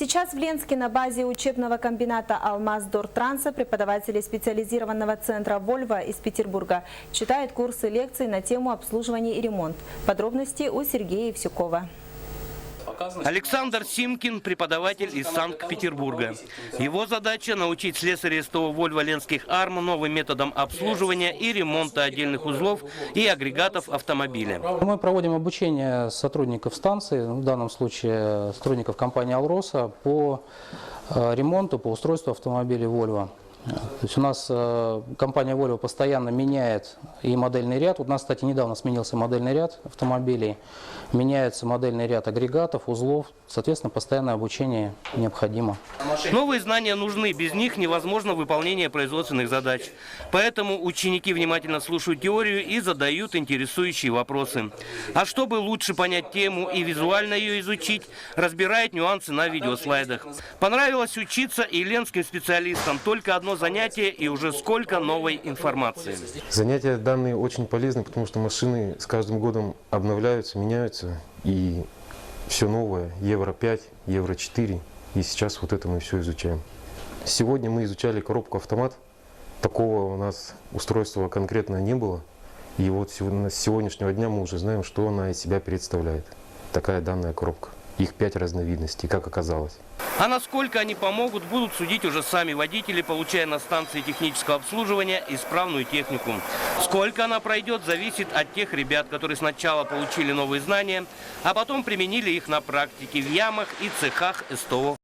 Сейчас в Ленске на базе учебного комбината «Алмаз-Дортранса» преподаватели специализированного центра «Вольво» из Петербурга читают курсы лекций на тему обслуживания и ремонт. Подробности у Сергея Евсюкова. Александр Симкин – преподаватель из Санкт-Петербурга. Его задача – научить слесарей СТО «Вольво» Ленских АРМ новым методам обслуживания и ремонта отдельных узлов и агрегатов автомобиля. Мы проводим обучение сотрудников станции, в данном случае сотрудников компании «Алроса», по ремонту, по устройству автомобилей «Вольво». То есть у нас компания Volvo постоянно меняет и модельный ряд. Вот у нас, кстати, недавно сменился модельный ряд автомобилей. Меняется модельный ряд агрегатов, узлов. Соответственно, постоянное обучение необходимо. Новые знания нужны. Без них невозможно выполнение производственных задач. Поэтому ученики внимательно слушают теорию и задают интересующие вопросы. А чтобы лучше понять тему и визуально ее изучить, разбирают нюансы на видеослайдах. Понравилось учиться и ленским специалистам. Только одно занятие и уже сколько новой информации. Занятия данные очень полезны, потому что машины с каждым годом обновляются, меняются. И все новое, Евро-5, Евро-4. И сейчас вот это мы все изучаем. Сегодня мы изучали коробку-автомат. Такого у нас устройства конкретно не было. И вот с сегодняшнего дня мы уже знаем, что она из себя представляет. Такая данная коробка. Их 5 разновидностей, как оказалось. А насколько они помогут, будут судить уже сами водители, получая на станции технического обслуживания исправную технику. Сколько она пройдет, зависит от тех ребят, которые сначала получили новые знания, а потом применили их на практике в ямах и цехах СТО.